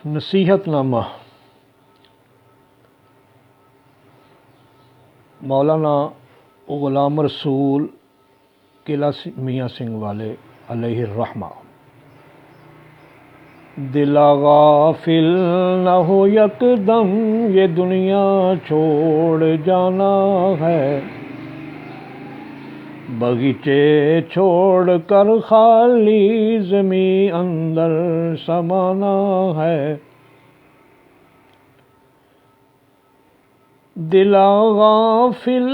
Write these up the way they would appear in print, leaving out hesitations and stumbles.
نصیحت نامہ مولانا غلام رسول قلعہ میاں سنگھ والے علیہ الرحمہ۔ دل غافل نہ ہو یکدم، یہ دنیا چھوڑ جانا ہے، باغیچے چھوڑ کر خالی زمیں اندر سمانا ہے۔ دل غافل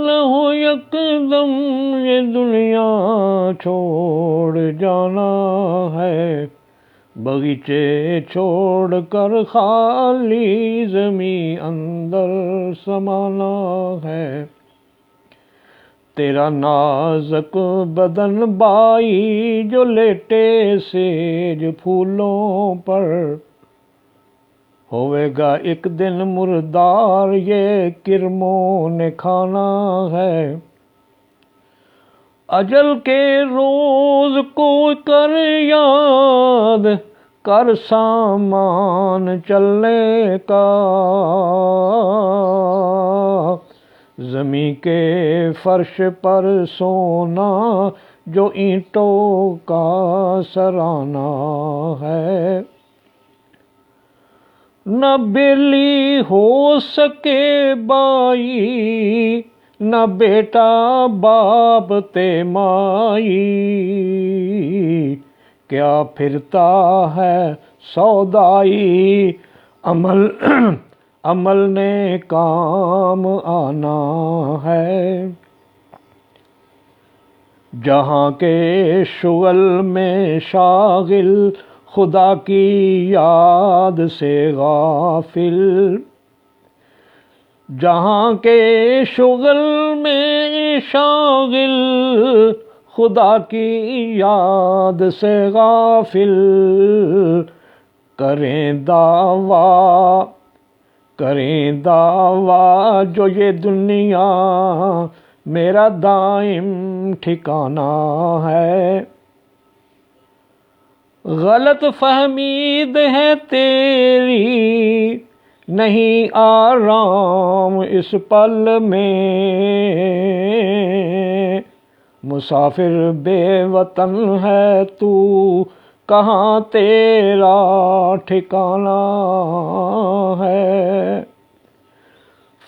نہ ہو یکدم، یہ دنیا چھوڑ جانا ہے، باغیچے چھوڑ کر خالی زمیں اندر سمانا ہے۔ تیرا نازک بدن بائی جو لیٹے سیج پھولوں پر، ہوئے گا ایک دن مردار، یہ کرموں نے کھانا ہے۔ اجل کے روز کو کر یاد، کر سامان چلنے کا، زمیں کے فرش پر سونا جو اینٹوں کا سرانا ہے۔ نہ بیلی ہو سکے بائی، نہ بیٹا باپ تے مائی، کیا پھرتا ہے سودائی، عمل نے کام آنا ہے۔ جہاں کے شغل میں شاغل، خدا کی یاد سے غافل، جہاں کے شغل میں شاغل، خدا کی یاد سے غافل، کریں دعویٰ جو یہ دنیا میرا دائم ٹھکانہ ہے۔ غلط فہمید ہے تیری، نہیں آرام اس پل میں، مسافر بے وطن ہے تو، کہاں تیرا ٹھکانہ ہے۔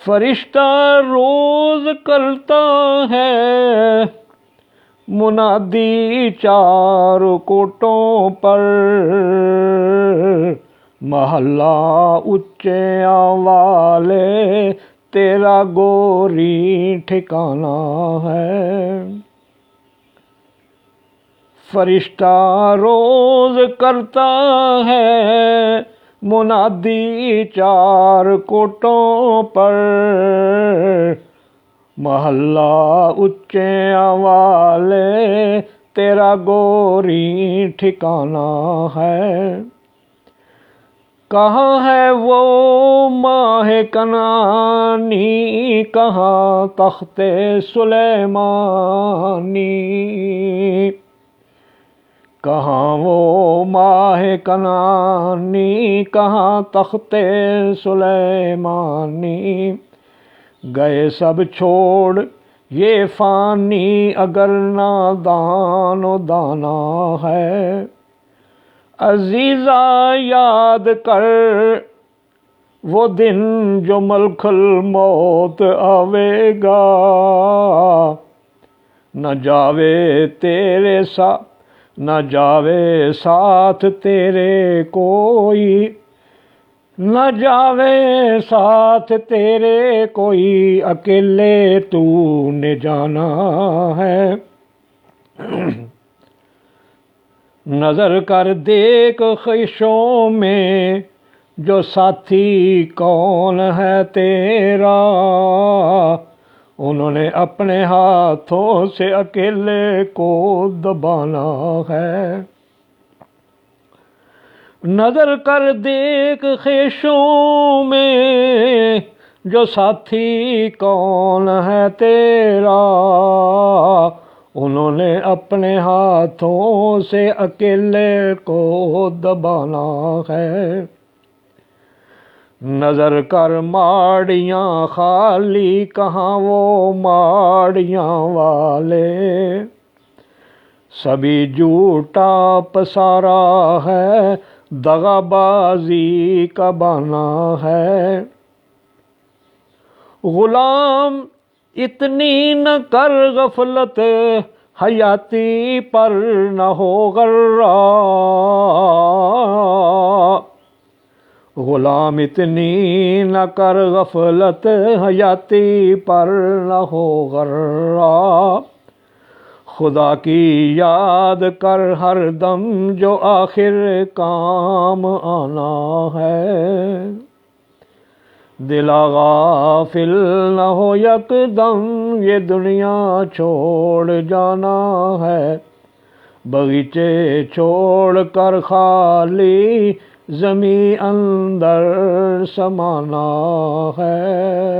فرشتہ روز کرتا ہے منادی چار کوٹوں پر، محلہ اونچیاں والے تیرا گوری ٹھکانہ ہے۔ فرشتہ روز کرتا ہے منادی چار کوٹوں پر، محلہ اونچیاں والے تیرا گوری ٹھکانہ ہے۔ کہاں ہے وہ ماہ کنعانی، کہاں تخت سلیمانی، کہاں وہ ماہ کنعانی، کہاں تخت سلیمانی، گئے سب چھوڑ یہ فانی، اگر نادان و دانا ہے۔ عزیزا یاد کر وہ دن جو ملک الموت آوے گا، نہ جاوے تیرے ساتھ، نہ جاوے ساتھ تیرے کوئی، نہ جاوے ساتھ تیرے کوئی، اکیلے تو نے جانا ہے۔ نظر کر دیکھ خیشوں میں جو ساتھی کون ہے تیرا، انہوں نے اپنے ہاتھوں سے اکیلے کو دبانا ہے۔ نظر کر دیکھ خیشوں میں جو ساتھی کون ہے تیرا، انہوں نے اپنے ہاتھوں سے اکیلے کو دبانا ہے۔ نظر کر ماڑیاں خالی کہاں وہ ماڑیاں والے، سبھی جھوٹا پسارا ہے دغا بازی کا بنا ہے۔ غلام اتنی نہ کر غفلت حیاتی پر نہ ہو غرہ، غلام اتنی نہ کر غفلت حیاتی پر نہ ہو غرہ، خدا کی یاد کر ہر دم جو آخر کام آنا ہے، دلا غافل نہ ہو یک دم یہ دنیا چھوڑ جانا ہے، بغیچے چھوڑ کر خالی زمیں اندر سمانا ہے۔